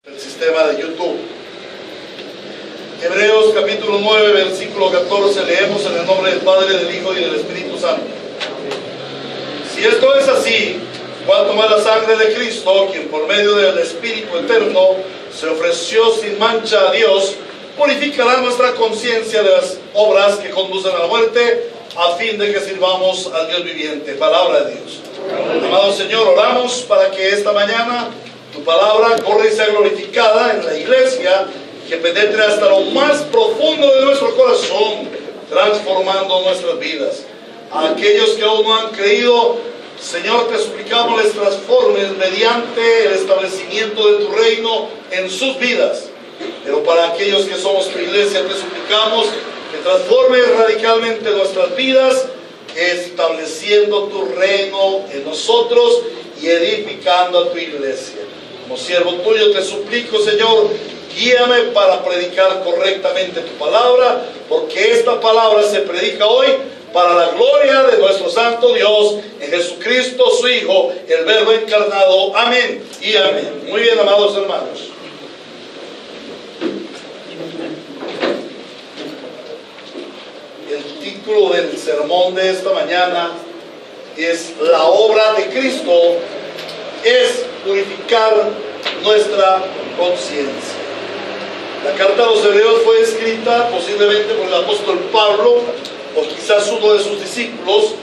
El sistema de YouTube. Hebreos capítulo 9, versículo 14, leemos en el nombre del Padre, del Hijo y del Espíritu Santo. Si esto es así, cuanto más la sangre de Cristo, quien por medio del Espíritu eterno se ofreció sin mancha a Dios, purificará nuestra conciencia de las obras que conducen a la muerte, a fin de que sirvamos al Dios viviente. Palabra de Dios. Amado Señor, oramos para que esta mañana tu palabra corra y sea glorificada en la iglesia, que penetre hasta lo más profundo de nuestro corazón, transformando nuestras vidas. A aquellos que aún no han creído, Señor, te suplicamos les transformes mediante el establecimiento de tu reino en sus vidas. Pero para aquellos que somos tu iglesia, te suplicamos que transformes radicalmente nuestras vidas, estableciendo tu reino en nosotros y edificando a tu iglesia. Como siervo tuyo te suplico, Señor, guíame para predicar correctamente tu palabra, porque esta palabra se predica hoy para la gloria de nuestro santo Dios, en Jesucristo su Hijo, el Verbo encarnado. Amén y amén. Muy bien, amados hermanos. El título del sermón de esta mañana es La obra de Cristo es purificar nuestra conciencia. La carta a los Hebreos fue escrita posiblemente por el apóstol Pablo, o quizás uno de sus discípulos,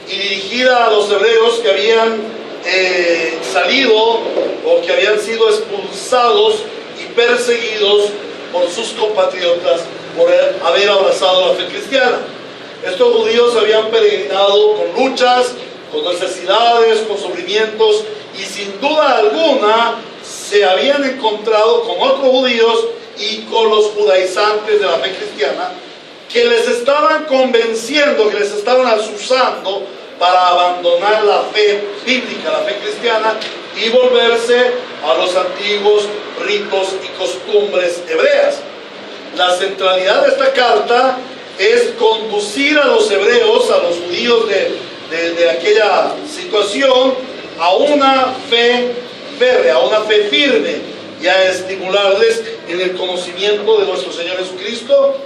y dirigida a los hebreos que habían salido o que habían sido expulsados y perseguidos por sus compatriotas por haber abrazado la fe cristiana. Estos judíos habían peregrinado con luchas, con necesidades, con sufrimientos, y sin duda alguna se habían encontrado con otros judíos y con los judaizantes de la fe cristiana, que les estaban convenciendo, que les estaban azuzando para abandonar la fe bíblica, la fe cristiana, y volverse a los antiguos ritos y costumbres hebreas. La centralidad de esta carta es conducir a los hebreos, a los judíos de aquella situación, a una fe férrea, a una fe firme, y a estimularles en el conocimiento de nuestro Señor Jesucristo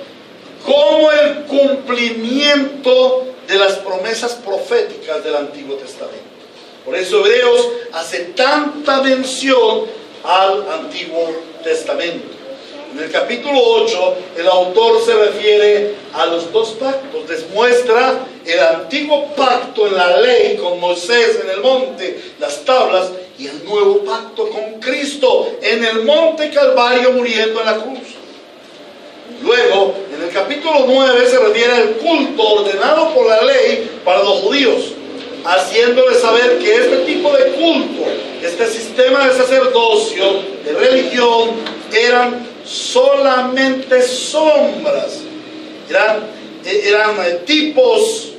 como el cumplimiento de las promesas proféticas del Antiguo Testamento. Por eso Hebreos hace tanta mención al Antiguo Testamento. En el capítulo 8, el autor se refiere a los dos pactos. Les muestra el antiguo pacto en la ley con Moisés en el monte, las tablas, y el nuevo pacto con Cristo en el monte Calvario muriendo en la cruz. Luego, en el capítulo 9 se refiere al culto ordenado por la ley para los judíos, haciéndoles saber que este tipo de culto, este sistema de sacerdocio, de religión, eran solamente sombras, eran tipos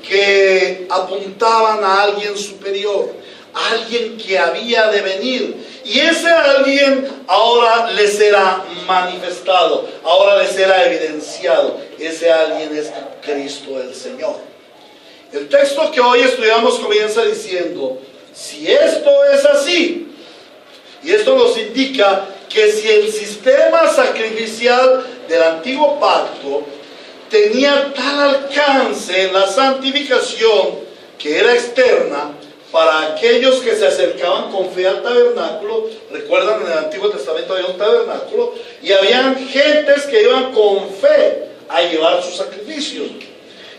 que apuntaban a alguien superior, a alguien que había de venir, y ese alguien ahora les será manifestado, ahora les será evidenciado. Ese alguien es Cristo el Señor. El texto que hoy estudiamos comienza diciendo: si esto es así, y esto nos indica que si el sistema sacrificial del antiguo pacto tenía tal alcance en la santificación que era externa para aquellos que se acercaban con fe al tabernáculo. Recuerdan, en el Antiguo Testamento había un tabernáculo y habían gentes que iban con fe a llevar sus sacrificios,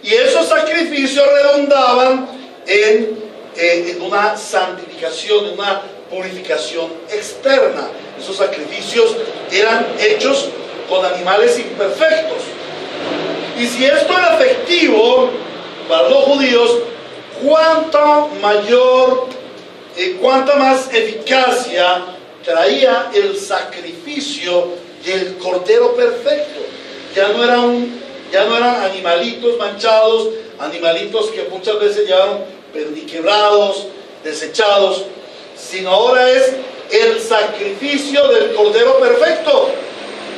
y esos sacrificios redundaban en una santificación, en una purificación externa. Esos sacrificios eran hechos con animales imperfectos. Y si esto era efectivo para los judíos, cuánta más eficacia traía el sacrificio del Cordero perfecto. Ya no eran animalitos manchados, animalitos que muchas veces llevaron perniquebrados, desechados, sino ahora es el sacrificio del Cordero perfecto,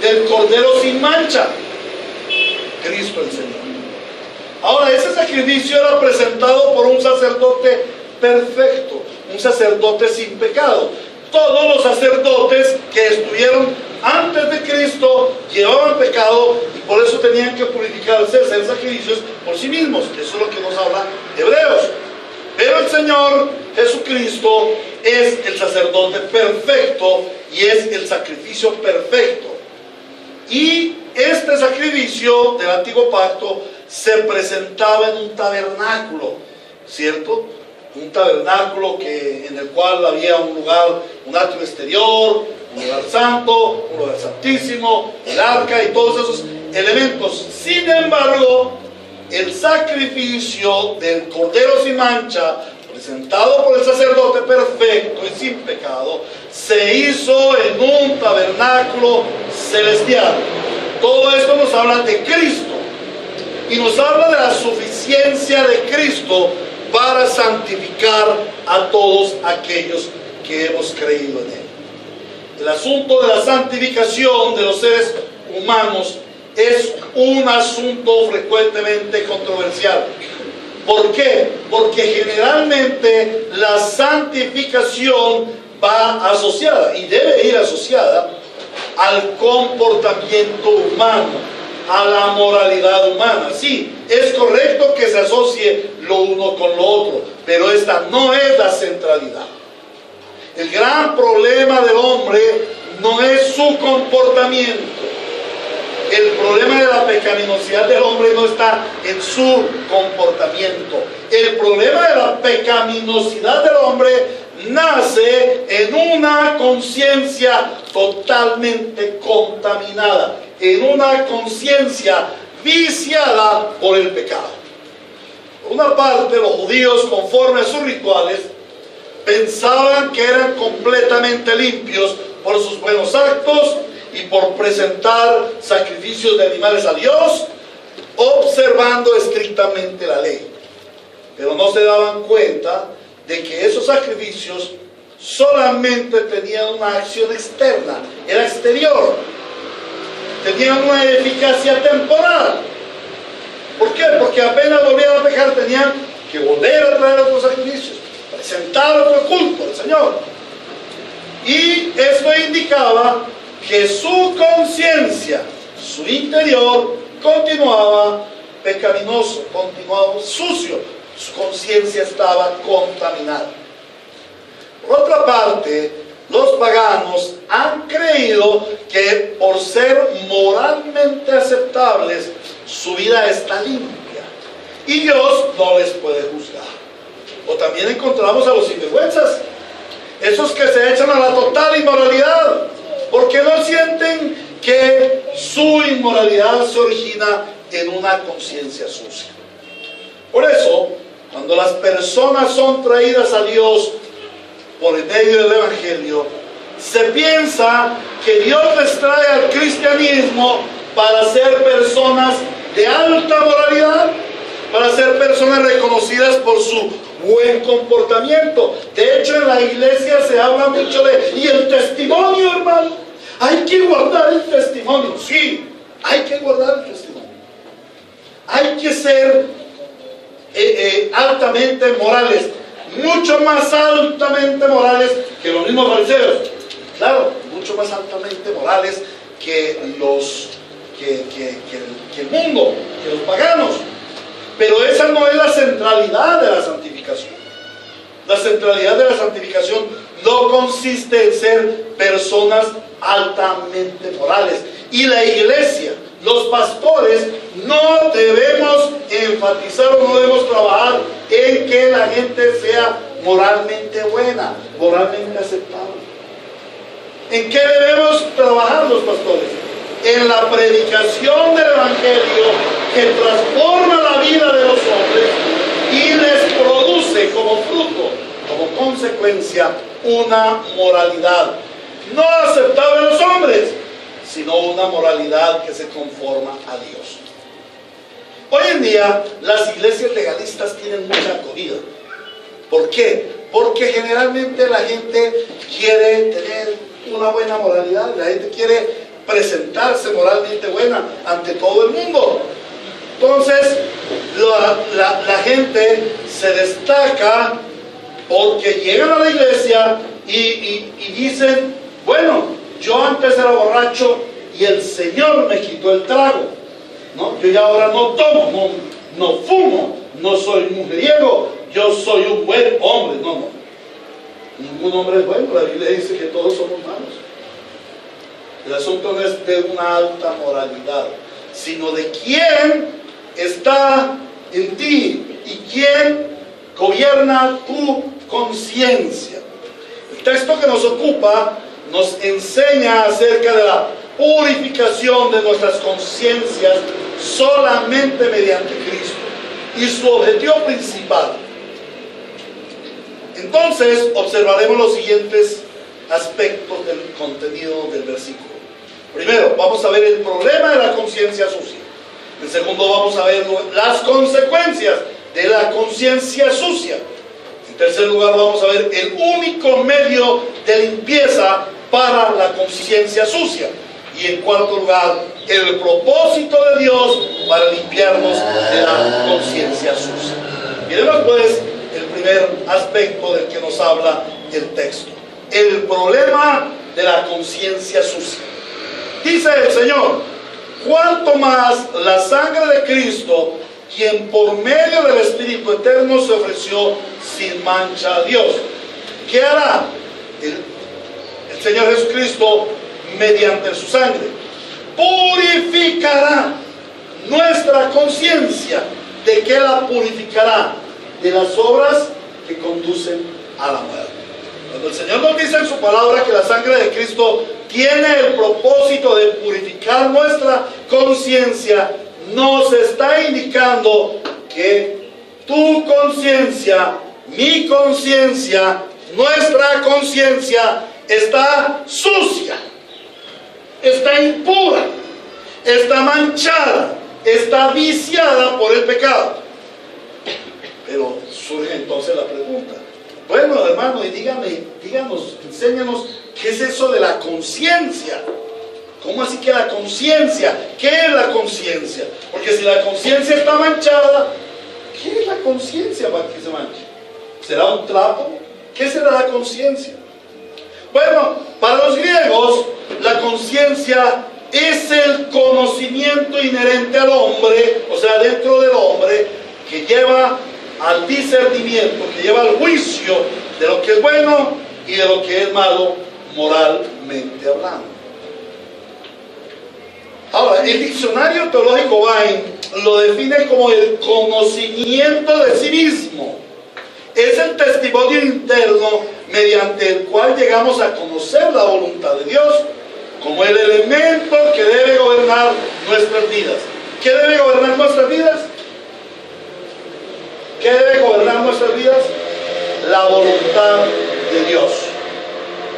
del Cordero sin mancha, Cristo el Señor. Ahora, ese sacrificio era presentado por un sacerdote perfecto, un sacerdote sin pecado. Todos los sacerdotes que que estuvieron antes de Cristo llevaban pecado y por eso tenían que purificarse, hacer sacrificios por sí mismos. Eso es lo que nos habla Hebreos. Pero el Señor Jesucristo es el sacerdote perfecto y es el sacrificio perfecto. Y este sacrificio del antiguo pacto se presentaba en un tabernáculo, ¿cierto? Un tabernáculo en el cual había un lugar, un atrio exterior, un lugar santo, un lugar santísimo, el arca y todos esos elementos. Sin embargo, el sacrificio del Cordero sin mancha, presentado por el sacerdote perfecto y sin pecado, se hizo en un tabernáculo celestial. Todo esto nos habla de Cristo y nos habla de la suficiencia de Cristo para santificar a todos aquellos que hemos creído en Él. El asunto de la santificación de los seres humanos es un asunto frecuentemente controversial. ¿Por qué? Porque generalmente la santificación va asociada, y debe ir asociada, al comportamiento humano, a la moralidad humana. Sí, es correcto que se asocie lo uno con lo otro, pero esta no es la centralidad. El gran problema del hombre no es su comportamiento. El problema de la pecaminosidad del hombre no está en su comportamiento. El problema de la pecaminosidad del hombre nace en una conciencia totalmente contaminada, en una conciencia viciada por el pecado. Por una parte, los judíos, conforme a sus rituales, pensaban que eran completamente limpios por sus buenos actos y por presentar sacrificios de animales a Dios, observando estrictamente la ley. Pero no se daban cuenta de que esos sacrificios solamente tenían una acción externa, era exterior, tenían una eficacia temporal. ¿Por qué? Porque apenas volvían a pecar tenían que volver a traer otros sacrificios, presentar otro culto al Señor. Y esto indicaba que su conciencia, su interior, continuaba pecaminoso, continuaba sucio, su conciencia estaba contaminada. Por otra parte, los paganos han creído que por ser moralmente aceptables, su vida está limpia y Dios no les puede juzgar. O también encontramos a los sinvergüenzas, esos que se echan a la total inmoralidad, porque no sienten que su inmoralidad se origina en una conciencia sucia. Por eso, cuando las personas son traídas a Dios por el medio del Evangelio, se piensa que Dios les trae al cristianismo para ser personas de alta moralidad, para ser personas reconocidas por su buen comportamiento. De hecho, en la iglesia se habla mucho y el testimonio, hermano, hay que guardar el testimonio. Sí, hay que guardar el testimonio. Hay que ser altamente morales, mucho más altamente morales que los mismos fariseos. Claro, mucho más altamente morales que el mundo, que los paganos. Pero esa no es la centralidad de la santificación. La centralidad de la santificación no consiste en ser personas altamente morales. Y la iglesia, los pastores, no debemos enfatizar o no debemos trabajar en que la gente sea moralmente buena, moralmente aceptable. ¿En qué debemos trabajar los pastores? En la predicación del Evangelio que transforma la vida de los hombres y les produce como fruto, como consecuencia, una moralidad no aceptable a los hombres, sino una moralidad que se conforma a Dios. Hoy en día las iglesias legalistas tienen mucha acogida. ¿Por qué? Porque generalmente la gente quiere tener una buena moralidad, la gente quiere presentarse moralmente buena ante todo el mundo. Entonces la gente se destaca porque llegan a la iglesia y dicen, bueno, yo antes era borracho y el Señor me quitó el trago, ¿no? Yo ya ahora no tomo, no fumo, no soy mujeriego, yo soy un buen hombre. No, no. Ningún hombre es bueno. La Biblia dice que todos somos malos. El asunto no es de una alta moralidad, sino de quién está en ti y quién gobierna tu conciencia. El texto que nos ocupa nos enseña acerca de la purificación de nuestras conciencias solamente mediante Cristo y su objetivo principal. Entonces observaremos los siguientes aspectos del contenido del versículo. Primero, vamos a ver el problema de la conciencia sucia. En segundo, vamos a ver las consecuencias de la conciencia sucia. En tercer lugar, vamos a ver el único medio de limpieza para la conciencia sucia. Y en cuarto lugar, el propósito de Dios para limpiarnos de la conciencia sucia. Miremos pues el primer aspecto del que nos habla el texto: el problema de la conciencia sucia. Dice el Señor: cuanto más la sangre de Cristo, quien por medio del Espíritu Eterno se ofreció sin mancha a Dios. ¿Qué hará el Señor Jesucristo mediante su sangre? Purificará nuestra conciencia. ¿De qué la purificará? De las obras que conducen a la muerte. Cuando el Señor nos dice en su palabra que la sangre de Cristo tiene el propósito de purificar nuestra conciencia, nos está indicando que tu conciencia, mi conciencia, nuestra conciencia está sucia, está impura, está manchada, está viciada por el pecado. Pero surge entonces la pregunta: bueno, hermano, y díganos, enséñanos, ¿qué es eso de la conciencia? ¿Cómo así que la conciencia? ¿Qué es la conciencia? Porque si la conciencia está manchada, ¿qué es la conciencia para que se manche? ¿Será un trapo? ¿Qué será la conciencia? Bueno, para los griegos, la conciencia es el conocimiento inherente al hombre, o sea, dentro del hombre, que lleva al discernimiento, que lleva al juicio de lo que es bueno y de lo que es malo moralmente hablando. Ahora, el diccionario teológico Vine lo define como el conocimiento de sí mismo. Es el testimonio interno mediante el cual llegamos a conocer la voluntad de Dios como el elemento que debe gobernar nuestras vidas. ¿Qué debe gobernar nuestras vidas? ¿Qué debe gobernar nuestras vidas? La voluntad de Dios.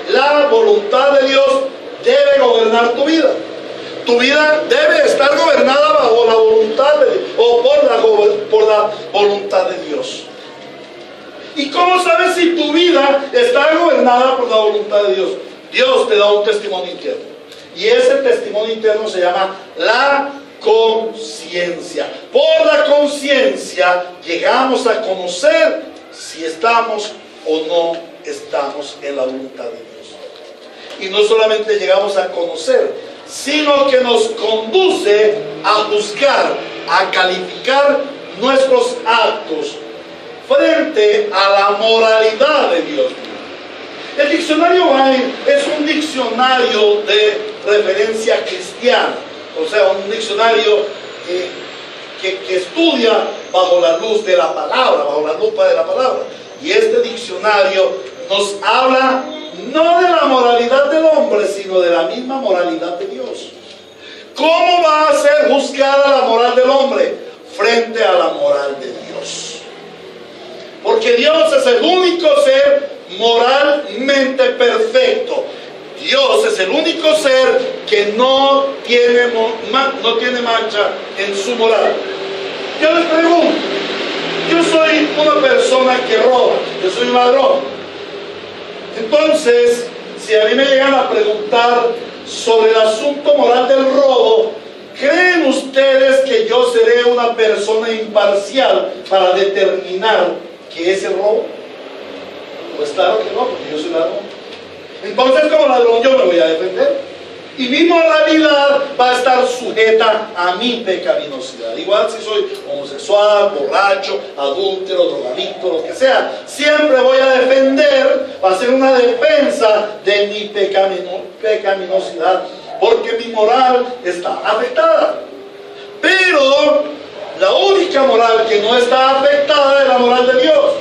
La voluntad de Dios debe gobernar tu vida. Tu vida debe estar gobernada bajo la voluntad de Dios, o por la voluntad de Dios. ¿Y cómo sabes si tu vida está gobernada por la voluntad de Dios? Dios te da un testimonio interno. Y ese testimonio interno se llama la conciencia. Por la conciencia llegamos a conocer si estamos o no estamos en la voluntad de Dios. Y no solamente llegamos a conocer, sino que nos conduce a juzgar, a calificar nuestros actos frente a la moralidad de Dios. El diccionario Vine es un diccionario de referencia cristiana, o sea, un diccionario que estudia bajo la luz de la palabra, bajo la lupa de la palabra. Y este diccionario nos habla no de la moralidad del hombre, sino de la misma moralidad de Dios. ¿Cómo va a ser juzgada la moral del hombre? Frente a la moral de Dios. Porque Dios es el único ser moralmente perfecto. Dios es el único ser que no tiene mancha en su moral. Yo les pregunto, yo soy una persona que roba, yo soy un ladrón. Entonces, si a mí me llegan a preguntar sobre el asunto moral del robo, ¿creen ustedes que yo seré una persona imparcial para determinar qué es el robo? Pues claro que no, porque yo soy ladrón. Entonces, como ladrón yo me voy a defender. moralidad va a estar sujeta a mi pecaminosidad. Igual si soy homosexual, borracho, adúltero, drogadicto, lo que sea, siempre voy a defender, va a ser una defensa de mi pecaminosidad, porque mi moral está afectada. Pero la única moral que no está afectada es la moral de Dios.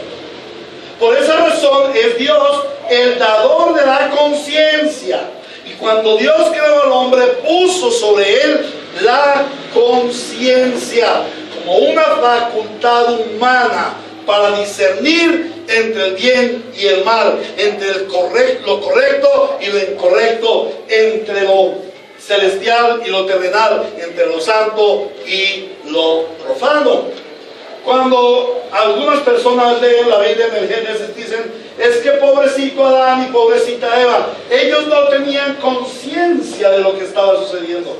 Por esa razón es Dios el dador de la conciencia. Y cuando Dios creó al hombre, puso sobre él la conciencia como una facultad humana para discernir entre el bien y el mal, entre lo correcto y lo incorrecto, entre lo celestial y lo terrenal, entre lo santo y lo profano. Cuando algunas personas leen la Biblia en el Génesis, dicen, es que pobrecito Adán y pobrecita Eva, ellos no tenían conciencia de lo que estaba sucediendo.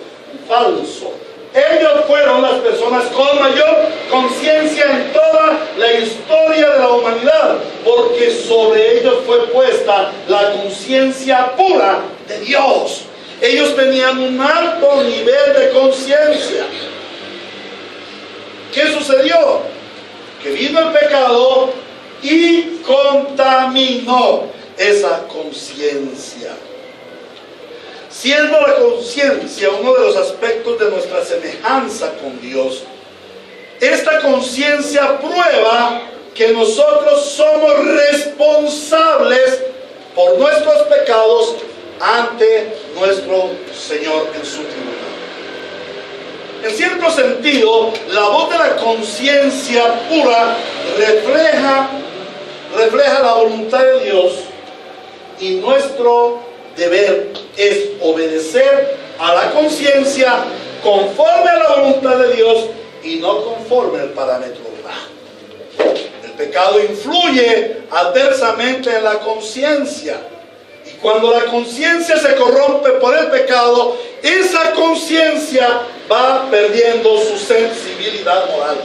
Falso. Ellos fueron las personas con mayor conciencia en toda la historia de la humanidad, porque sobre ellos fue puesta la conciencia pura de Dios. Ellos tenían un alto nivel de conciencia. ¿Qué sucedió? Que vino el pecado y contaminó esa conciencia. Siendo la conciencia uno de los aspectos de nuestra semejanza con Dios, esta conciencia prueba que nosotros somos responsables por nuestros pecados ante nuestro Señor en su tribunal. En cierto sentido, la voz de la conciencia pura refleja la voluntad de Dios, y nuestro deber es obedecer a la conciencia conforme a la voluntad de Dios y no conforme al parámetro humano. El pecado influye adversamente en la conciencia. Y cuando la conciencia se corrompe por el pecado, esa conciencia va perdiendo su sensibilidad moral.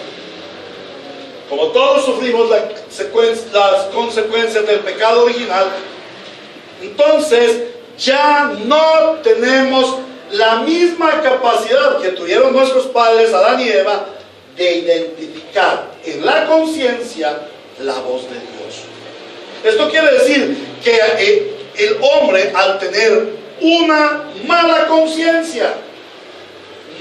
Como todos sufrimos las consecuencias del pecado original, entonces ya no tenemos la misma capacidad que tuvieron nuestros padres, Adán y Eva, de identificar en la conciencia la voz de Dios. Esto quiere decir que el hombre, al tener una mala conciencia,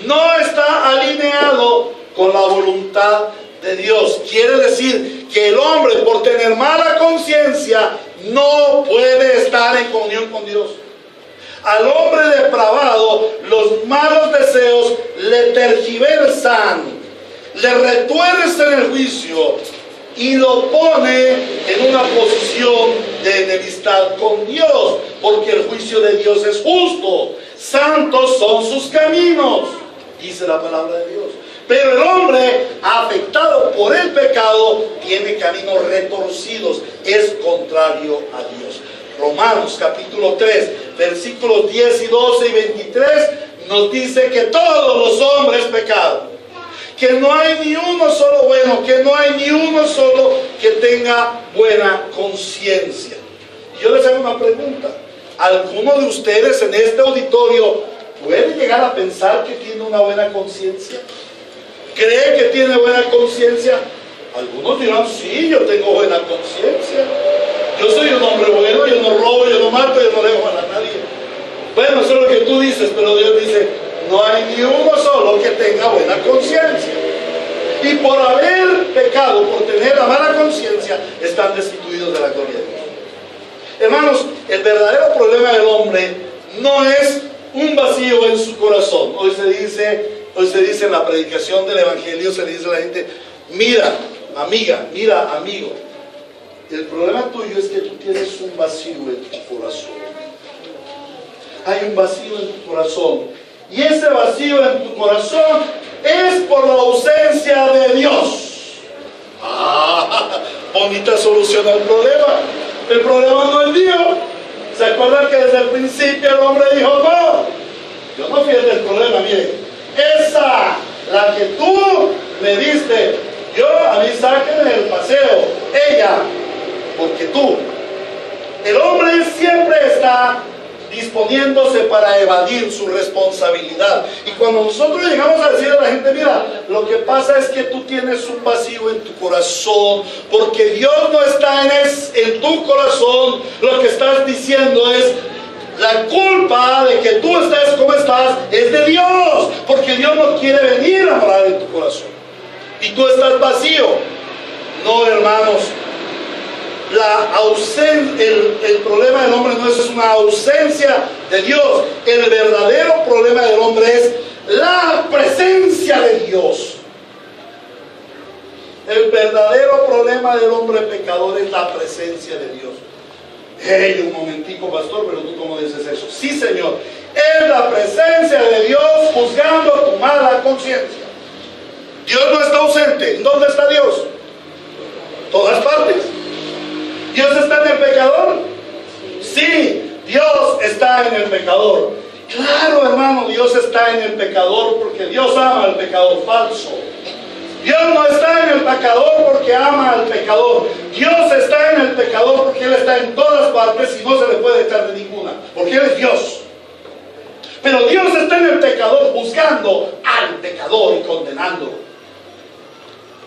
no está alineado con la voluntad de Dios. Quiere decir que el hombre, por tener mala conciencia, no puede estar en comunión con Dios. Al hombre depravado, los malos deseos le tergiversan, le retuercen el juicio y lo pone en una posición de enemistad con Dios, porque el juicio de Dios es justo. Santos son sus caminos, dice la palabra de Dios. Pero el hombre afectado por el pecado tiene caminos retorcidos, es contrario a Dios. Romanos capítulo 3, versículos 10 y 12 y 23 nos dice que todos los hombres pecaron, que no hay ni uno solo bueno, que no hay ni uno solo que tenga buena conciencia. Yo les hago una pregunta: ¿alguno de ustedes en este auditorio puede llegar a pensar que tiene una buena conciencia? ¿Cree que tiene buena conciencia? Algunos dirán, sí, yo tengo buena conciencia. Yo soy un hombre bueno, yo no robo, yo no mato, yo no dejo a nadie. Bueno, eso es lo que tú dices, pero Dios dice, no hay ni uno solo que tenga buena conciencia. Y por haber pecado, por tener la mala conciencia, están destituidos de la gloria de Dios. Hermanos, el verdadero problema del hombre no es un vacío en su corazón. Hoy se dice en la predicación del Evangelio, se le dice a la gente, mira, amiga, mira, amigo, el problema tuyo es que tú tienes un vacío en tu corazón. Hay un vacío en tu corazón. Y ese vacío en tu corazón es por la ausencia de Dios. Bonita solución al problema. El problema no es Dios. ¿Se acuerdan que desde el principio el hombre dijo, no, yo no fui el del problema, mire, esa, la que tú me diste, yo a mí sáquenme el paseo, ella, porque tú. El hombre siempre está disponiéndose para evadir su responsabilidad. Y cuando nosotros llegamos a decir a la gente, mira, lo que pasa es que tú tienes un vacío en tu corazón, porque Dios no está en tu corazón, lo que estás diciendo es, la culpa de que tú estés como estás es de Dios, porque Dios no quiere venir a morar en tu corazón. Y tú estás vacío. No, hermanos. El problema del hombre no es una ausencia de Dios. El verdadero problema del hombre es la presencia de Dios. El verdadero problema del hombre pecador es la presencia de Dios. Hey, un momentico, pastor, pero tú cómo dices eso. Sí, Señor, es la presencia de Dios juzgando tu mala conciencia. Dios no está ausente. ¿Dónde está Dios? Todas partes. ¿Dios está en el pecador? Sí, Dios está en el pecador. Claro, hermano, Dios está en el pecador porque Dios ama al pecador falso. Dios no está en el pecador porque ama al pecador. Dios está en el pecador porque Él está en todas partes y no se le puede echar de ninguna, porque Él es Dios. Pero Dios está en el pecador juzgando al pecador y condenándolo.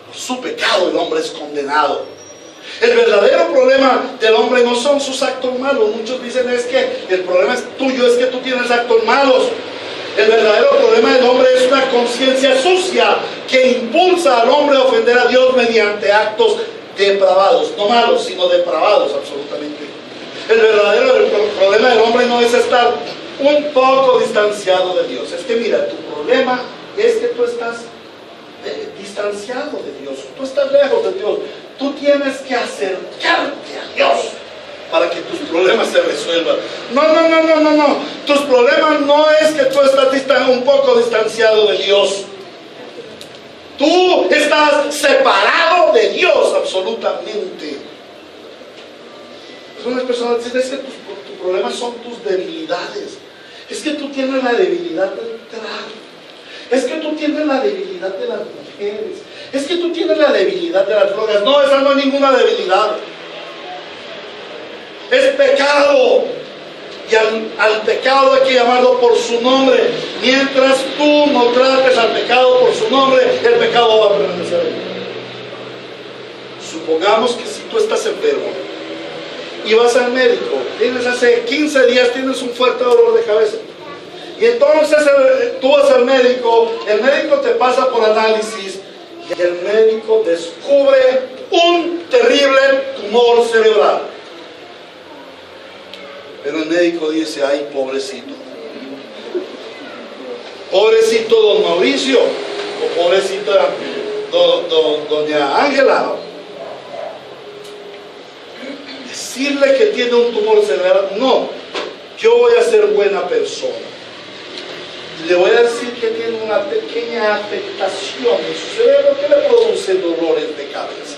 Por su pecado el hombre es condenado. El verdadero problema del hombre no son sus actos malos. Muchos dicen es que el problema es tuyo, es que tú tienes actos malos. El verdadero problema del hombre es una conciencia sucia que impulsa al hombre a ofender a Dios mediante actos depravados, no malos, sino depravados absolutamente. El verdadero problema del hombre no es estar un poco distanciado de Dios. Es que mira, tu problema es que tú estás distanciado de Dios, tú estás lejos de Dios. Tú tienes que acercarte a Dios para que tus problemas se resuelvan. No. Tus problemas no es que tú estás un poco distanciado de Dios. Tú estás separado de Dios absolutamente. Algunas personas dicen, es que tus problemas son tus debilidades. Es que tú tienes la debilidad del trago. Es que tú tienes la debilidad de las mujeres. Es que tú tienes la debilidad de las drogas. No, esa no es ninguna debilidad. Es pecado. Y al pecado hay que llamarlo por su nombre. Mientras tú no trates al pecado por su nombre, el pecado va a permanecer ahí. Supongamos que si tú estás enfermo y vas al médico, hace 15 días tienes un fuerte dolor de cabeza. Y entonces tú vas al médico, el médico te pasa por análisis y el médico descubre un terrible tumor cerebral. Pero el médico dice, ay, pobrecito. Pobrecito don Mauricio, o pobrecita doña Ángela. Decirle que tiene un tumor cerebral, no, yo voy a ser buena persona. Le voy a decir que tiene una pequeña afectación en su cerebro que le produce dolores de cabeza.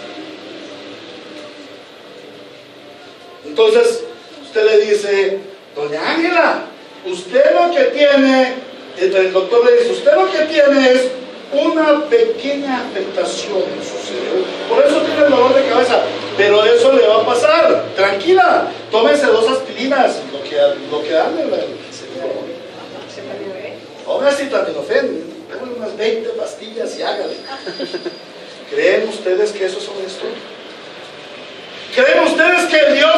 Entonces, usted le dice, doña Ángela, usted lo que tiene, el doctor le dice, usted lo que tiene es una pequeña afectación en su cerebro. Por eso tiene el dolor de cabeza, pero eso le va a pasar. Tranquila, tómese 2 aspirinas, lo que dan en el cerebro. Ahora sí también ofenden, pongan unas 20 pastillas y hágale. ¿Creen ustedes que eso son esto? ¿Creen ustedes que Dios,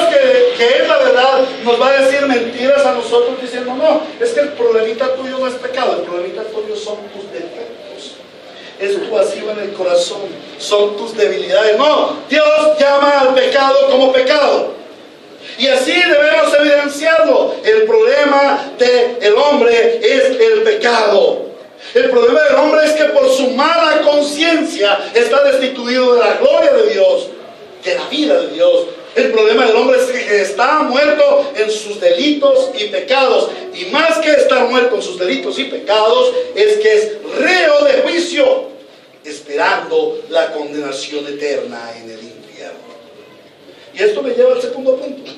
que es la verdad, nos va a decir mentiras a nosotros diciendo, no, es que el problemita tuyo no es pecado, el problemita tuyo son tus defectos, es tu vacío en el corazón, son tus debilidades? No, Dios llama al pecado como pecado. Y así debemos evidenciarlo. El problema del hombre es el pecado. El problema del hombre es que por su mala conciencia está destituido de la gloria de Dios, de la vida de Dios. El problema del hombre es que está muerto en sus delitos y pecados. Y más que estar muerto en sus delitos y pecados, es que es reo de juicio, esperando la condenación eterna en el infierno. Y esto me lleva al segundo punto: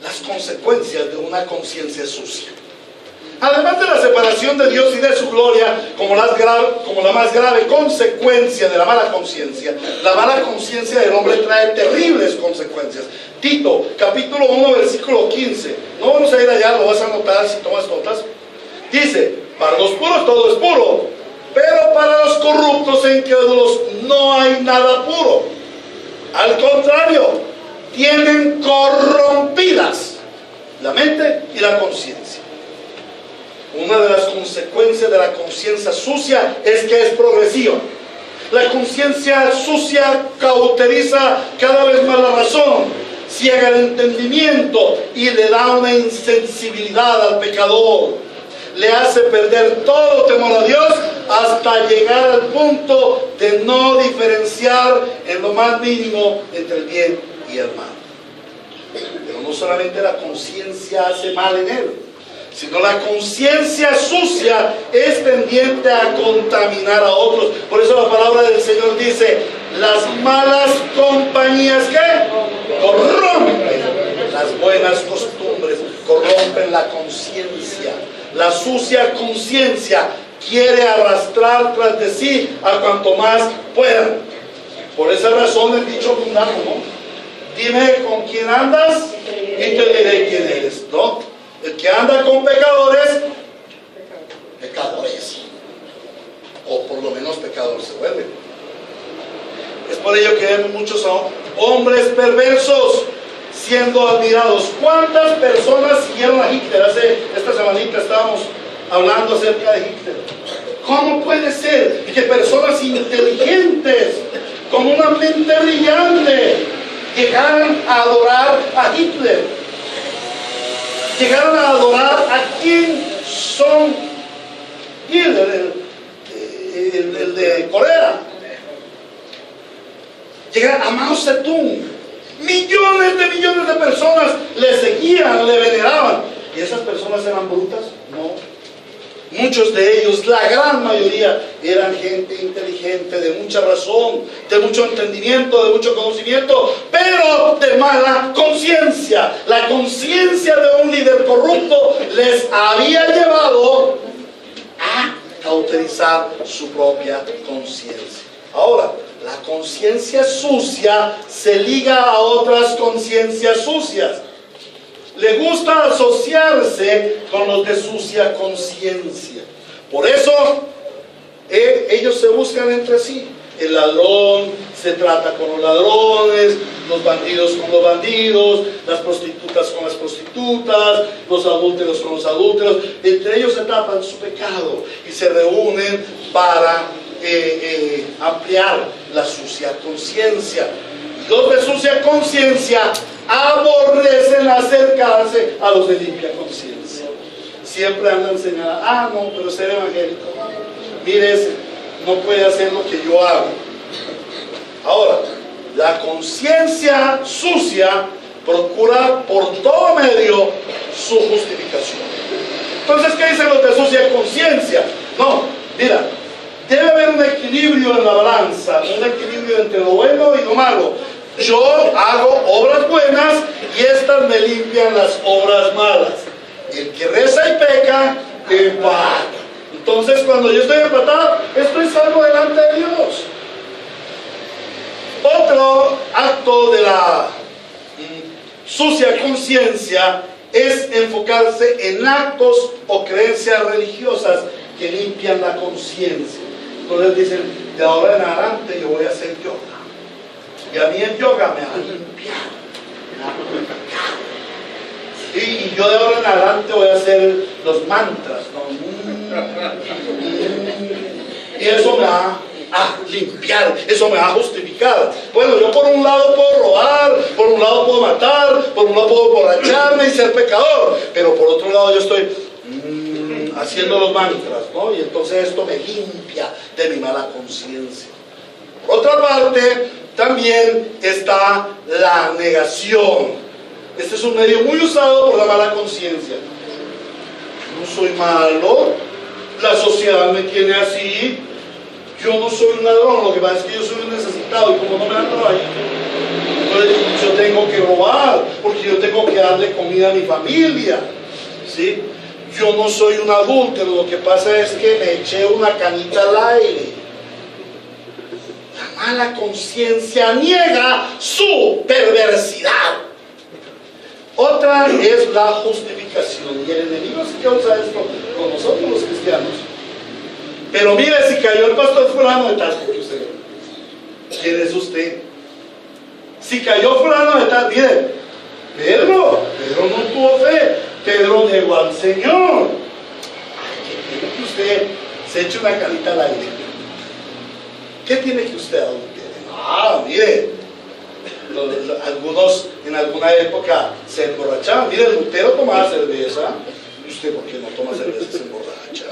las consecuencias de una conciencia sucia. Además de la separación de Dios y de su gloria como la más grave consecuencia de la mala conciencia. La mala conciencia del hombre trae terribles consecuencias. Tito, capítulo 1, versículo 15. No vamos a ir allá, lo vas a anotar si tomas notas. Dice: para los puros todo es puro, pero para los corruptos e incrédulos no hay nada puro. Al contrario, tienen corrompidas la mente y la conciencia. Una de las consecuencias de la conciencia sucia es que es progresiva. La conciencia sucia cauteriza cada vez más la razón, ciega el entendimiento y le da una insensibilidad al pecador. Le hace perder todo temor a Dios hasta llegar al punto de no diferenciar en lo más mínimo entre el bien y el mal. Pero no solamente la conciencia hace mal en él, sino la conciencia sucia es tendiente a contaminar a otros. Por eso la palabra del Señor dice: las malas compañías que corrompen las buenas costumbres, corrompen la conciencia. La sucia conciencia quiere arrastrar tras de sí a cuanto más pueda. Por esa razón el dicho mundano, ¿no? Dime con quién andas y te diré quién eres, ¿no? El que anda con pecadores, pecadores, o por lo menos pecador se vuelve. Es por ello que vemos muchos hombres perversos siendo admirados. ¿Cuántas personas siguieron a Hitler? Esta semanita estábamos hablando acerca de Hitler. ¿Cómo puede ser que personas inteligentes, con una mente brillante, llegaran a adorar a Hitler? Llegaron a adorar a Kim Jong-il, el de Corea. Llegaron a Mao Zedong. Millones de personas le seguían, le veneraban. ¿Y esas personas eran brutas? No. Muchos de ellos, la gran mayoría, eran gente inteligente, de mucha razón, de mucho entendimiento, de mucho conocimiento, pero de mala conciencia. La conciencia de un líder corrupto les había llevado a cauterizar su propia conciencia. Ahora, la conciencia sucia se liga a otras conciencias sucias. Le gusta asociarse con los de sucia conciencia. Por eso ellos se buscan entre sí. El ladrón se trata con los ladrones, los bandidos con los bandidos, las prostitutas con las prostitutas, los adúlteros con los adúlteros. Entre ellos se tapan su pecado y se reúnen para ampliar la sucia conciencia. Los de sucia conciencia aborrecen acercarse a los de limpia conciencia. Siempre andan señalando: no, pero ser evangélico, mire ese, no puede hacer lo que yo hago. Ahora, la conciencia sucia procura por todo medio su justificación. Entonces, ¿qué dicen los de sucia conciencia? No, mira, debe haber un equilibrio en la balanza, un equilibrio entre lo bueno y lo malo. Yo hago obras buenas y estas me limpian las obras malas. El que reza y peca, empata. Entonces, cuando yo estoy empatado, estoy salvo delante de Dios. Otro acto de la sucia conciencia es enfocarse en actos o creencias religiosas que limpian la conciencia. Entonces dicen: de ahora en adelante yo voy a hacer yoga. Y a mí el yoga me va a limpiar, me va a purificar. Y yo de ahora en adelante voy a hacer los mantras, ¿no? Y eso me va a limpiar, eso me va a justificar. Bueno, yo por un lado puedo robar, por un lado puedo matar, por un lado puedo emborracharme y ser pecador, pero por otro lado yo estoy haciendo los mantras, ¿no? Y entonces esto me limpia de mi mala conciencia. Por otra parte, también está la negación. Este es un medio muy usado por la mala conciencia. No soy malo, la sociedad me tiene así, yo no soy un ladrón, lo que pasa es que yo soy un necesitado y como no me dan trabajo, entonces yo tengo que robar, porque yo tengo que darle comida a mi familia, ¿sí? yo no soy un adúltero, lo que pasa es que me eché una canita al aire. La mala conciencia niega su perversidad. Otra es la justificación, y el enemigo sí causa esto con nosotros los cristianos. Pero mire, si cayó el pastor fulano de tal, ¿quién es usted? Si cayó fulano de tal, mire, Pedro no tuvo fe, Pedro negó al Señor. ¿Qué tiene que usted se eche una carita al aire? ¿Qué tiene que usted adulterar? Mire, algunos en alguna época se emborrachaban. Mire, Lutero tomaba cerveza. ¿Y usted por qué no toma cerveza y se emborracha?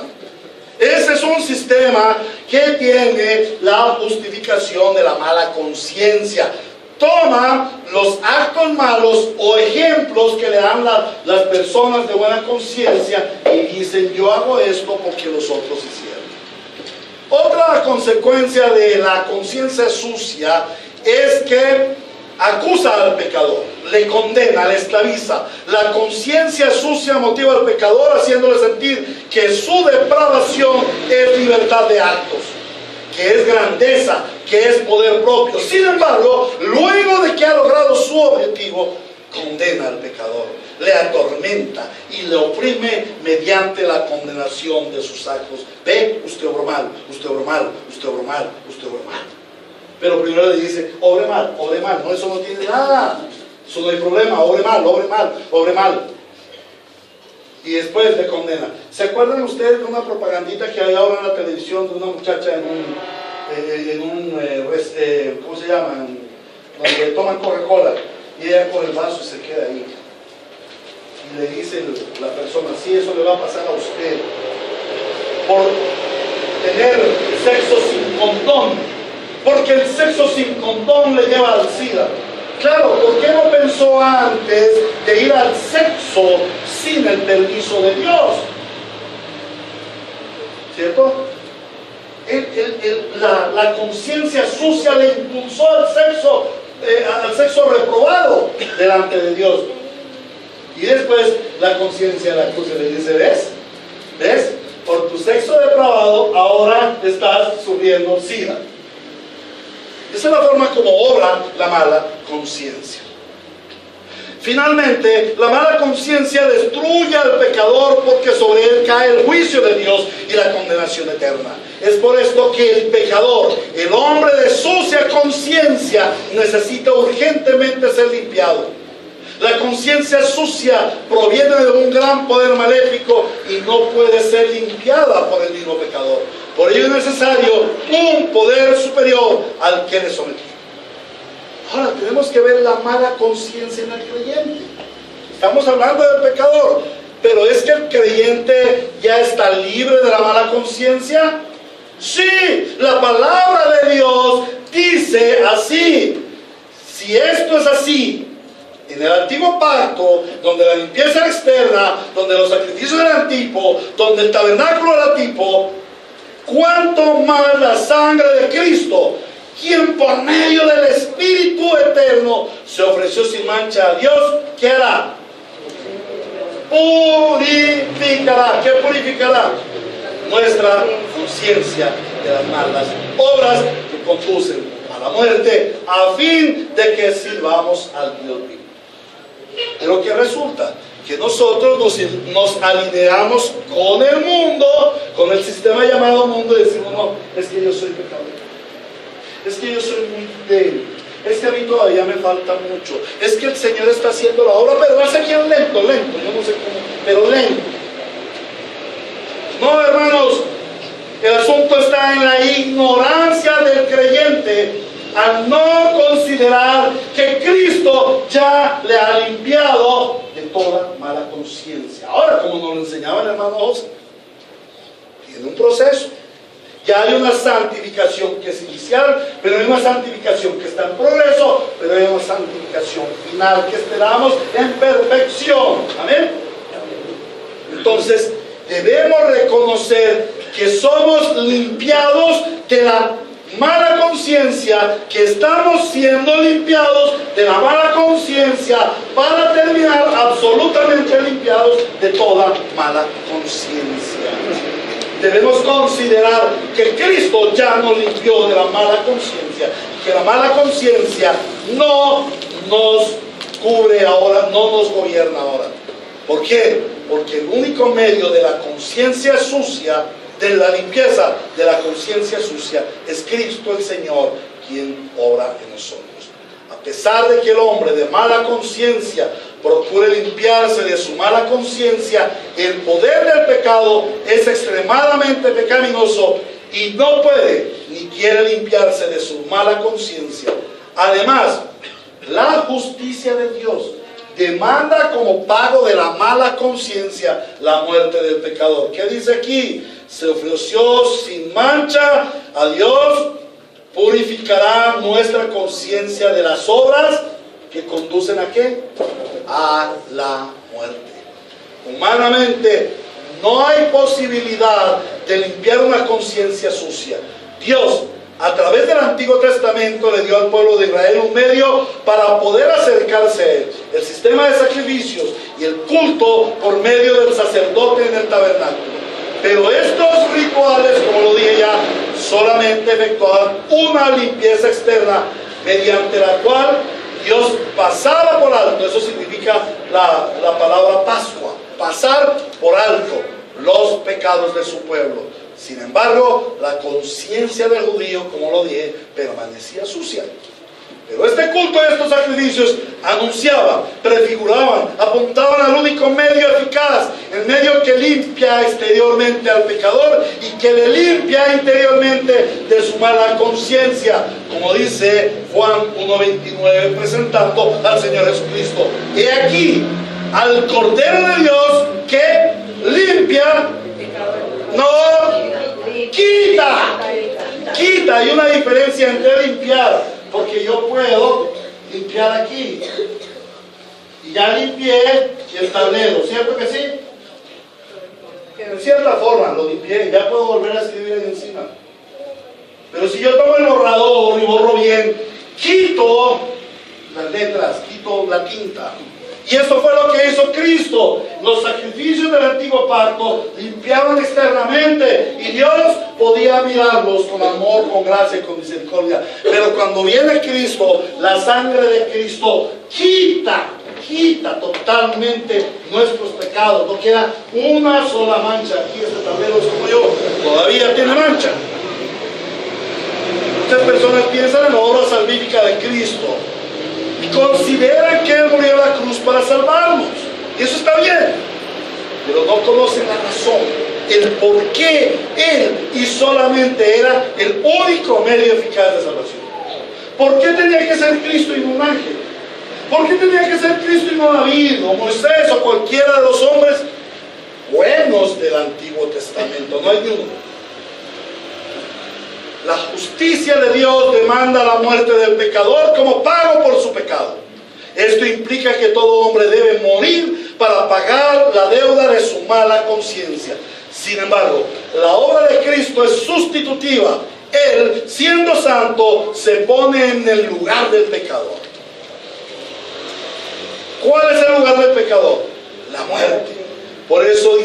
Ese es un sistema que tiene la justificación de la mala conciencia. Toma los actos malos o ejemplos que le dan las personas de buena conciencia y dicen, yo hago esto porque los otros hicieron. Otra consecuencia de la conciencia sucia es que acusa al pecador, le condena, le esclaviza. La conciencia sucia motiva al pecador haciéndole sentir que su depravación es libertad de actos, que es grandeza, que es poder propio. Sin embargo, luego de que ha logrado su objetivo, condena al pecador, le atormenta y le oprime mediante la condenación de sus actos. Ve, usted obró mal, usted obró mal, usted obró mal, usted obró mal. Pero primero le dice, obre mal, no, eso no tiene nada, eso no hay problema, obre mal, obre mal. Y después le condena. ¿Se acuerdan ustedes de una propagandita que hay ahora en la televisión de una muchacha ¿cómo se llama? Donde toman Coca-Cola y ella coge el vaso y se queda ahí. Y le dice la persona, sí, eso le va a pasar a usted por tener sexo sin condón. Porque el sexo sin condón le lleva al SIDA. Claro, ¿por qué no pensó antes de ir al sexo sin el permiso de Dios? ¿Cierto? La conciencia sucia le impulsó al sexo reprobado delante de Dios. Y después la conciencia la acusa y le dice, ¿ves? Por tu sexo depravado ahora estás sufriendo SIDA. Esa es la forma como obra la mala conciencia. Finalmente, la mala conciencia destruye al pecador porque sobre él cae el juicio de Dios y la condenación eterna. Es por esto que el pecador, el hombre de sucia conciencia, necesita urgentemente ser limpiado. La conciencia sucia proviene de un gran poder maléfico y no puede ser limpiada por el mismo pecador. Por ello es necesario un poder superior al que le sometió. Ahora tenemos que ver la mala conciencia en el creyente. Estamos hablando del pecador, pero ¿es que el creyente ya está libre de la mala conciencia? Sí, la palabra de Dios dice así. Si esto es así, en el antiguo pacto, donde la limpieza era externa, donde los sacrificios eran tipo, donde el tabernáculo era tipo, ¿cuánto más la sangre de Cristo, quien por medio del Espíritu eterno se ofreció sin mancha a Dios? ¿Qué hará? Purificará. ¿Qué purificará? Nuestra conciencia de las malas obras que conducen a la muerte, a fin de que sirvamos al Dios vivo. Pero ¿qué resulta? Que nosotros nos alineamos con el mundo, con el sistema llamado mundo, y decimos, no, es que yo soy pecador, es que yo soy muy débil, es que a mí todavía me falta mucho, es que el Señor está haciendo la obra, pero hace bien lento, yo no sé cómo, pero lento. No, hermanos, el asunto está en la ignorancia del creyente al no considerar que Cristo ya le ha limpiado de toda mala conciencia. Ahora, como nos lo enseñaba el hermano José, tiene un proceso. Ya hay una santificación que es inicial, pero hay una santificación que está en progreso, pero hay una santificación final que esperamos en perfección. Amén. Entonces, debemos reconocer que somos limpiados de la mala conciencia, que estamos siendo limpiados de la mala conciencia para terminar absolutamente limpiados de toda mala conciencia. Debemos considerar que Cristo ya nos limpió de la mala conciencia, que la mala conciencia no nos cubre ahora, no nos gobierna ahora. ¿Por qué? Porque el único medio de la conciencia sucia, de la limpieza de la conciencia sucia, es Cristo el Señor, quien obra en nosotros. A pesar de que el hombre de mala conciencia procure limpiarse de su mala conciencia, el poder del pecado es extremadamente pecaminoso y no puede ni quiere limpiarse de su mala conciencia. Además, la justicia de Dios demanda como pago de la mala conciencia la muerte del pecador. ¿Qué dice aquí? Se ofreció sin mancha a Dios, purificará nuestra conciencia de las obras que conducen ¿a qué? A la muerte. Humanamente no hay posibilidad de limpiar una conciencia sucia. Dios, a través del Antiguo Testamento, le dio al pueblo de Israel un medio para poder acercarse a Él: el sistema de sacrificios y el culto por medio del sacerdote en el tabernáculo. Pero estos rituales, como lo dije ya, solamente efectuaban una limpieza externa, mediante la cual Dios pasaba por alto. Eso significa la palabra Pascua: pasar por alto los pecados de su pueblo. Sin embargo, la conciencia del judío, como lo dije, permanecía sucia. Pero este culto y estos sacrificios anunciaban, prefiguraban, apuntaban al único medio eficaz, el medio que limpia exteriormente al pecador y que le limpia interiormente de su mala conciencia, como dice Juan 1:29, presentando al Señor Jesucristo. He aquí al Cordero de Dios que limpia, no quita. Hay una diferencia entre limpiar, porque yo puedo limpiar aquí y ya limpié el tablero, ¿cierto que sí? En cierta forma lo limpié, ya puedo volver a escribir ahí encima. Pero si yo tomo el borrador y borro bien, quito las letras, quito la tinta. Y esto fue lo que hizo Cristo. Los sacrificios del antiguo pacto limpiaron externamente y Dios podía mirarlos con amor, con gracia y con misericordia. Pero cuando viene Cristo, la sangre de Cristo quita totalmente nuestros pecados. No queda una sola mancha. Aquí este tablero es como yo, todavía tiene mancha. Muchas personas piensan en la obra salvífica de Cristo y consideran que Él murió en la cruz para salvarnos. Y eso está bien, pero no conocen la razón, el por qué Él y solamente era el único medio eficaz de salvación. ¿Por qué tenía que ser Cristo y no un ángel? ¿Por qué tenía que ser Cristo y no David o Moisés o cualquiera de los hombres buenos del Antiguo Testamento? No hay ni uno. La justicia de Dios demanda la muerte del pecador como pago por su pecado. Esto implica que todo hombre debe morir para pagar la deuda de su mala conciencia. Sin embargo, la obra de Cristo es sustitutiva. Él, siendo santo, se pone en el lugar del pecador. ¿Cuál es el lugar del pecador? La muerte. Por eso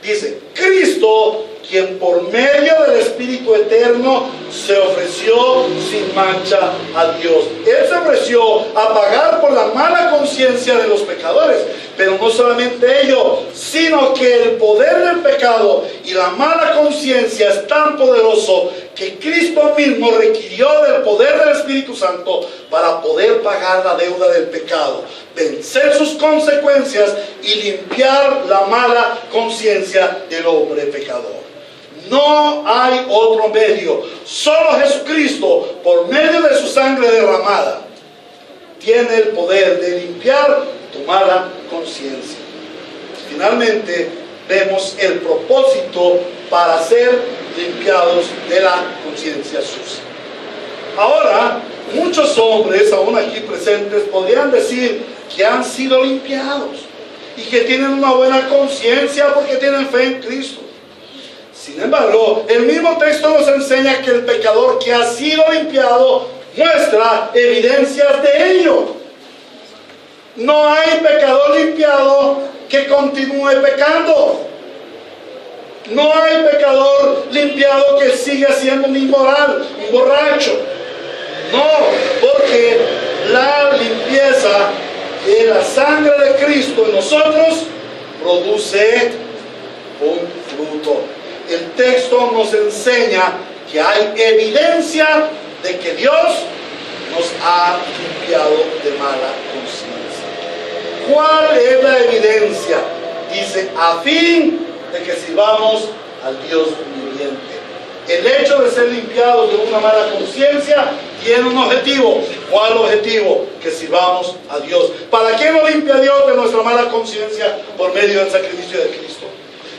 dice Cristo, quien por medio del Espíritu Eterno se ofreció sin mancha a Dios. Él se ofreció a pagar por la mala conciencia de los pecadores. Pero no solamente ello, sino que el poder del pecado y la mala conciencia es tan poderoso que Cristo mismo requirió del poder del Espíritu Santo para poder pagar la deuda del pecado, vencer sus consecuencias y limpiar la mala conciencia del hombre pecador. No hay otro medio. Solo Jesucristo, por medio de su sangre derramada, tiene el poder de limpiar tu mala conciencia. Finalmente, vemos el propósito para ser limpiados de la conciencia sucia. Ahora, muchos hombres, aún aquí presentes, podrían decir que han sido limpiados y que tienen una buena conciencia porque tienen fe en Cristo. Sin embargo, el mismo texto nos enseña que el pecador que ha sido limpiado muestra evidencias de ello. No hay pecador limpiado que continúe pecando. No hay pecador limpiado que siga siendo un inmoral, un borracho. No, porque la limpieza de la sangre de Cristo en nosotros produce un fruto. El texto nos enseña que hay evidencia de que Dios nos ha limpiado de mala conciencia. ¿Cuál es la evidencia? Dice, a fin de que sirvamos al Dios viviente. El hecho de ser limpiados de una mala conciencia tiene un objetivo. ¿Cuál objetivo? Que sirvamos a Dios. ¿Para qué nos limpia Dios de nuestra mala conciencia? Por medio del sacrificio de Cristo.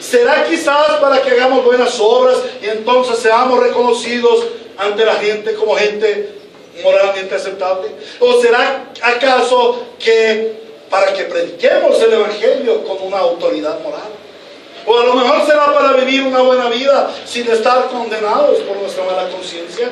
¿Será quizás para que hagamos buenas obras y entonces seamos reconocidos ante la gente como gente moralmente aceptable? ¿O será acaso que para que prediquemos el Evangelio con una autoridad moral? O a lo mejor será para vivir una buena vida sin estar condenados por nuestra mala conciencia.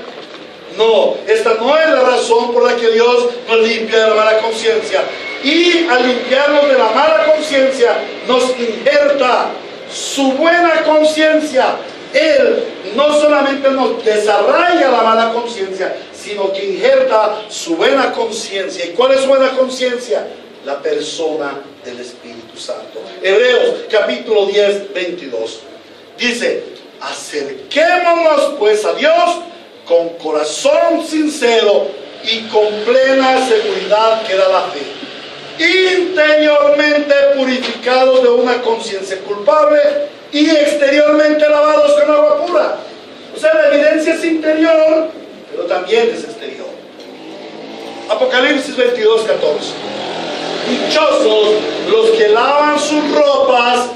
No, esta no es la razón por la que Dios nos limpia de la mala conciencia. Y al limpiarnos de la mala conciencia, nos injerta su buena conciencia. Él no solamente nos desarraiga la mala conciencia, sino que injerta su buena conciencia. ¿Y cuál es su buena conciencia? La persona del Espíritu Santo. Hebreos capítulo 10, 22. Dice, acerquémonos pues a Dios con corazón sincero y con plena seguridad que da la fe, interiormente purificados de una conciencia culpable y exteriormente lavados con agua pura. O sea, la evidencia es interior, pero también es exterior. Apocalipsis 22, 14. Dichosos los que lavan sus ropas,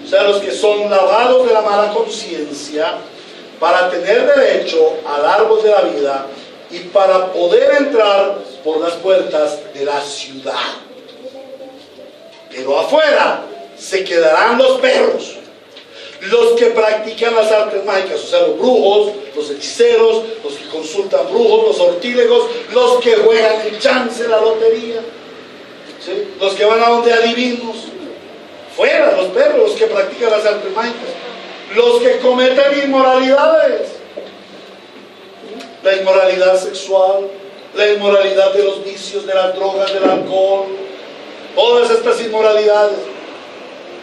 o sea, los que son lavados de la mala conciencia, para tener derecho al árbol de la vida y para poder entrar por las puertas de la ciudad. Pero afuera se quedarán los perros, los que practican las artes mágicas, o sea, los brujos, los hechiceros, los que consultan brujos, los sortílegos, los que juegan el chance, la lotería, ¿sí? Los que van a donde adivinos. Fuera los perros, los que practican las artes mágicas, los que cometen inmoralidades, la inmoralidad sexual, la inmoralidad de los vicios, de las drogas, del alcohol, todas estas inmoralidades,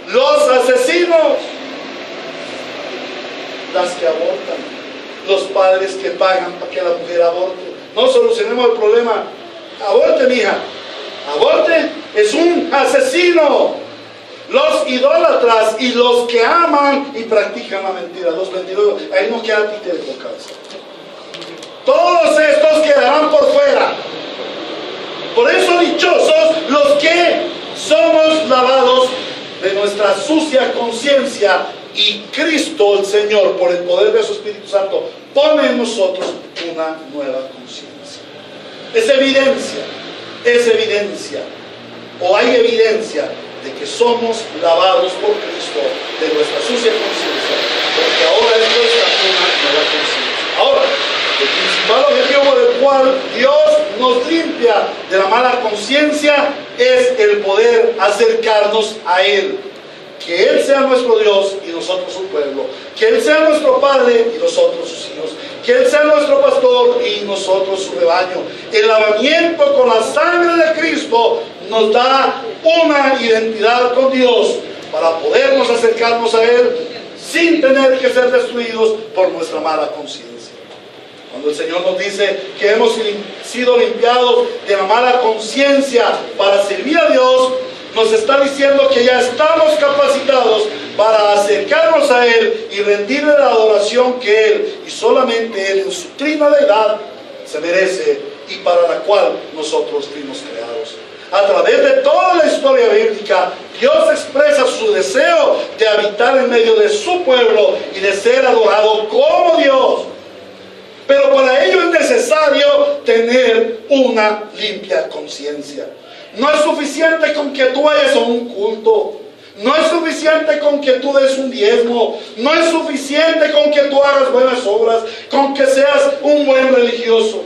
los asesinos, las que abortan, los padres que pagan para que la mujer aborte. No solucionemos el problema. Aborte, mija, aborte, es un asesino. Los idólatras y los que aman y practican la mentira, los mentirosos, ahí no queda títere con cabeza. Todos estos quedarán por fuera. Por eso dichosos los que somos lavados de nuestra sucia conciencia y Cristo el Señor, por el poder de su Espíritu Santo, pone en nosotros una nueva conciencia. Es evidencia, o hay evidencia de que somos lavados por Cristo de nuestra sucia conciencia, porque ahora es nuestra una nueva conciencia. Ahora, el principal objetivo por el cual Dios nos limpia de la mala conciencia es el poder acercarnos a Él. Que Él sea nuestro Dios y nosotros su pueblo. Que Él sea nuestro Padre y nosotros sus hijos. Que Él sea nuestro pastor y nosotros su rebaño. El lavamiento con la sangre de Cristo nos da una identidad con Dios para podernos acercarnos a Él sin tener que ser destruidos por nuestra mala conciencia. Cuando el Señor nos dice que hemos sido limpiados de la mala conciencia para servir a Dios, nos está diciendo que ya estamos capacitados para acercarnos a Él y rendirle la adoración que Él y solamente Él en su trina deidad se merece y para la cual nosotros fuimos creados. A través de toda la historia bíblica, Dios expresa su deseo de habitar en medio de su pueblo y de ser adorado como Dios. Pero para ello es necesario tener una limpia conciencia. No es suficiente con que tú vayas a un culto. No es suficiente con que tú des un diezmo. No es suficiente con que tú hagas buenas obras, con que seas un buen religioso.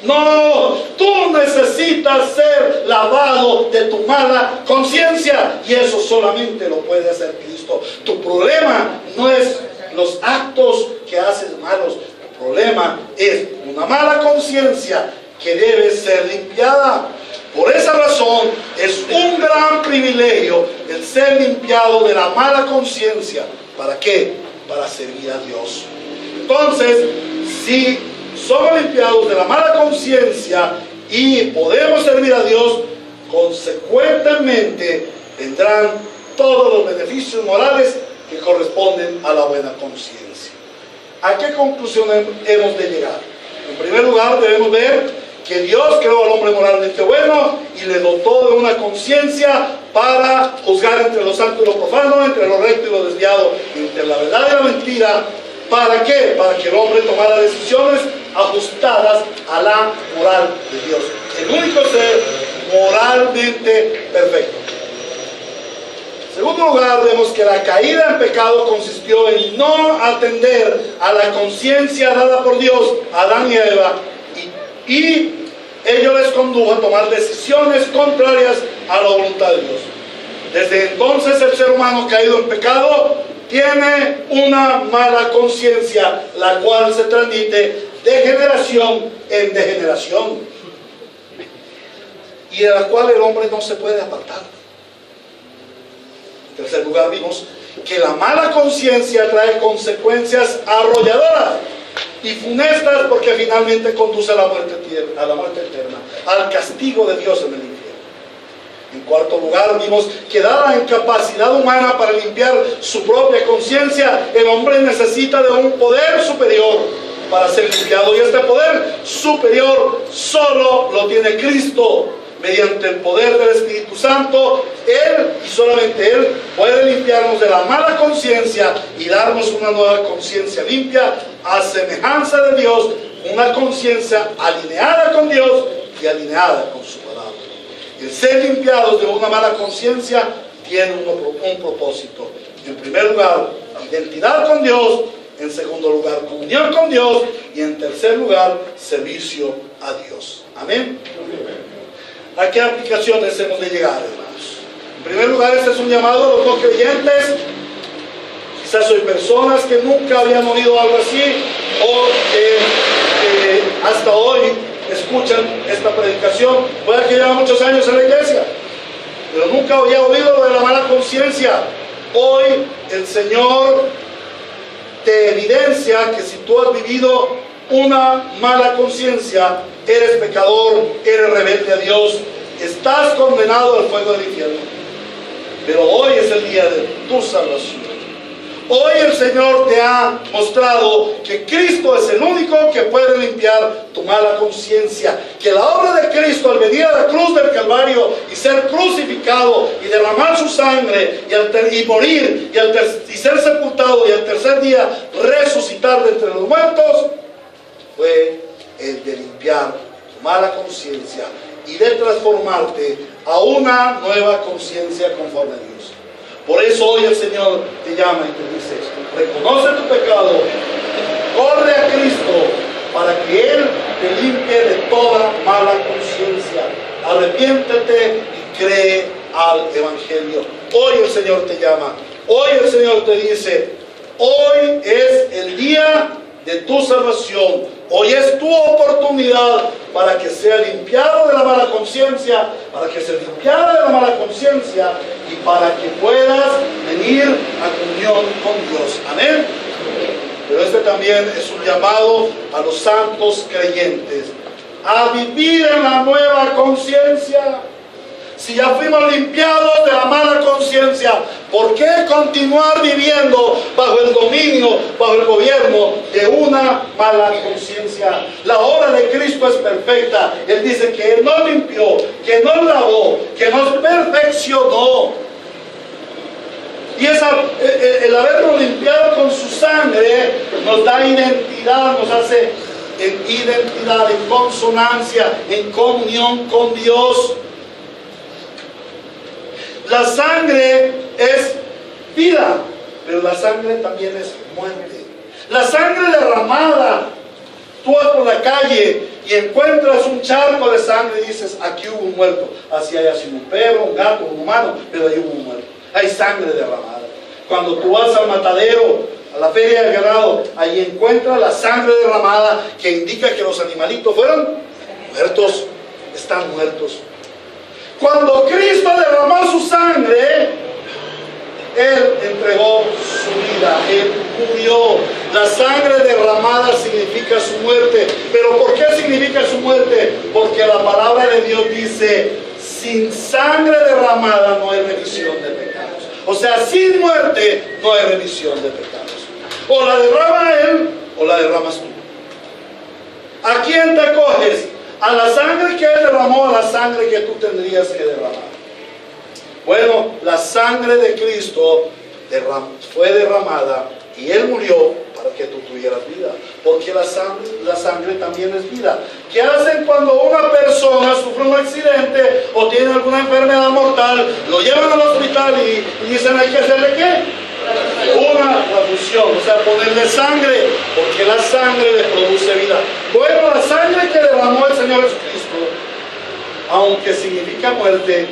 No, tú necesitas ser lavado de tu mala conciencia, y eso solamente lo puede hacer Cristo. Tu problema no es los actos que haces malos. Tu problema es una mala conciencia que debe ser limpiada. Por esa razón es un gran privilegio el ser limpiado de la mala conciencia. ¿Para qué? Para servir a Dios. Entonces, si somos limpiados de la mala conciencia y podemos servir a Dios, consecuentemente vendrán todos los beneficios morales que corresponden a la buena conciencia. ¿A qué conclusión hemos de llegar? En primer lugar, debemos ver que Dios creó al hombre moralmente bueno y le dotó de una conciencia para juzgar entre lo santo y lo profano, entre lo recto y lo desviado, entre la verdad y la mentira. ¿Para qué? Para que el hombre tomara decisiones ajustadas a la moral de Dios. El único ser moralmente perfecto. En segundo lugar, vemos que la caída en pecado consistió en no atender a la conciencia dada por Dios a Adán y Eva, y ello les condujo a tomar decisiones contrarias a la voluntad de Dios. Desde entonces el ser humano caído en pecado tiene una mala conciencia, la cual se transmite de generación en generación, y de la cual el hombre no se puede apartar. En tercer lugar, vimos que la mala conciencia trae consecuencias arrolladoras y funestas, porque finalmente conduce a la muerte eterna, al castigo de Dios en el infierno. En cuarto lugar, vimos que dada la incapacidad humana para limpiar su propia conciencia, el hombre necesita de un poder superior para ser limpiado, y este poder superior solo lo tiene Cristo. Mediante el poder del Espíritu Santo, Él y solamente Él puede limpiarnos de la mala conciencia y darnos una nueva conciencia limpia a semejanza de Dios, una conciencia alineada con Dios y alineada con su palabra. El ser limpiados de una mala conciencia tiene un propósito. En primer lugar, identidad con Dios. En segundo lugar, comunión con Dios. Y en tercer lugar, servicio a Dios. Amén. ¿A qué aplicaciones hemos de llegar, hermanos? En primer lugar, este es un llamado a los no creyentes. Quizás soy personas que nunca habían oído algo así, o que hasta hoy escuchan esta predicación. Puede que llevan muchos años en la iglesia, pero nunca había oído lo de la mala conciencia. Hoy el Señor te evidencia que si tú has vivido una mala conciencia, eres pecador, eres rebelde a Dios, estás condenado al fuego del infierno. Pero hoy es el día de tu salvación. Hoy el Señor te ha mostrado que Cristo es el único que puede limpiar tu mala conciencia, que la obra de Cristo al venir a la cruz del Calvario y ser crucificado y derramar su sangre y morir y ser sepultado y al tercer día resucitar de entre los muertos, fue el de limpiar tu mala conciencia y de transformarte a una nueva conciencia conforme a Dios. Por eso hoy el Señor te llama y te dice: reconoce tu pecado, corre a Cristo para que Él te limpie de toda mala conciencia. Arrepiéntete y cree al Evangelio. Hoy el Señor te llama. Hoy el Señor te dice: hoy es el día de tu salvación. Hoy es tu oportunidad para que sea limpiado de la mala conciencia, para que sea limpiada de la mala conciencia y para que puedas venir a comunión con Dios. Amén. Pero este también es un llamado a los santos creyentes a vivir en la nueva conciencia. Si ya fuimos limpiados de la mala conciencia, ¿por qué continuar viviendo bajo el dominio, bajo el gobierno de una mala conciencia? La obra de Cristo es perfecta. Él dice que Él nos limpió, que nos lavó, que nos perfeccionó. Y el habernos limpiado con su sangre nos da identidad, nos hace en identidad, en consonancia, en comunión con Dios. La sangre es vida, pero la sangre también es muerte. La sangre derramada, tú vas por la calle y encuentras un charco de sangre y dices, aquí hubo un muerto. Así haya sido un perro, un gato, un humano, pero ahí hubo un muerto. Hay sangre derramada. Cuando tú vas al matadero, a la feria del ganado, ahí encuentras la sangre derramada que indica que los animalitos fueron muertos, están muertos. Cuando Cristo derramó su sangre, Él entregó su vida, Él murió. La sangre derramada significa su muerte. ¿Pero por qué significa su muerte? Porque la palabra de Dios dice, sin sangre derramada no hay remisión de pecados. O sea, sin muerte no hay remisión de pecados. O la derrama Él o la derramas tú. ¿A quién te coges? ¿A la sangre que Él derramó o a la sangre que tú tendrías que derramar? Bueno, la sangre de Cristo fue derramada y Él murió para que tú tuvieras vida. Porque la sangre también es vida. ¿Qué hacen cuando una persona sufre un accidente o tiene alguna enfermedad mortal? Lo llevan al hospital y dicen, ¿hay que hacerle qué? Una transfusión, o sea, ponerle sangre, porque la sangre le produce vida. Bueno, la sangre que derramó el Señor Jesucristo, aunque significa muerte,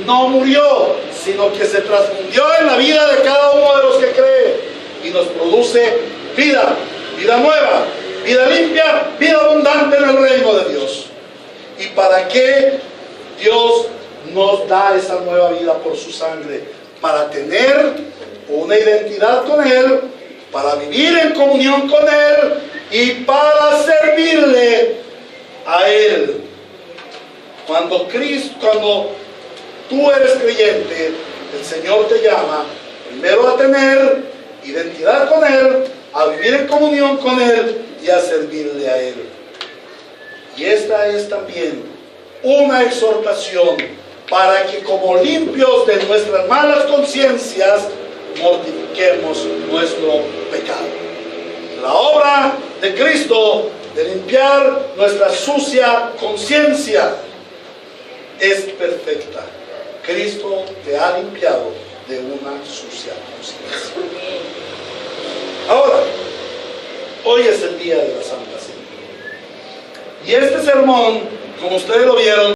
no murió, sino que se transfundió en la vida de cada uno de los que cree y nos produce vida, vida nueva, vida limpia, vida abundante en el reino de Dios. ¿Y para qué Dios nos da esa nueva vida por su sangre? Para tener una identidad con Él, para vivir en comunión con Él y para servirle a Él. Cuando tú eres creyente, el Señor te llama primero a tener identidad con Él, a vivir en comunión con Él y a servirle a Él. Y esta es también una exhortación para que como limpios de nuestras malas conciencias mortifiquemos nuestro pecado. La obra de Cristo de limpiar nuestra sucia conciencia es perfecta. Cristo te ha limpiado de una sucia conciencia. Ahora, hoy es el día de la Santa Cena. Y este sermón, como ustedes lo vieron,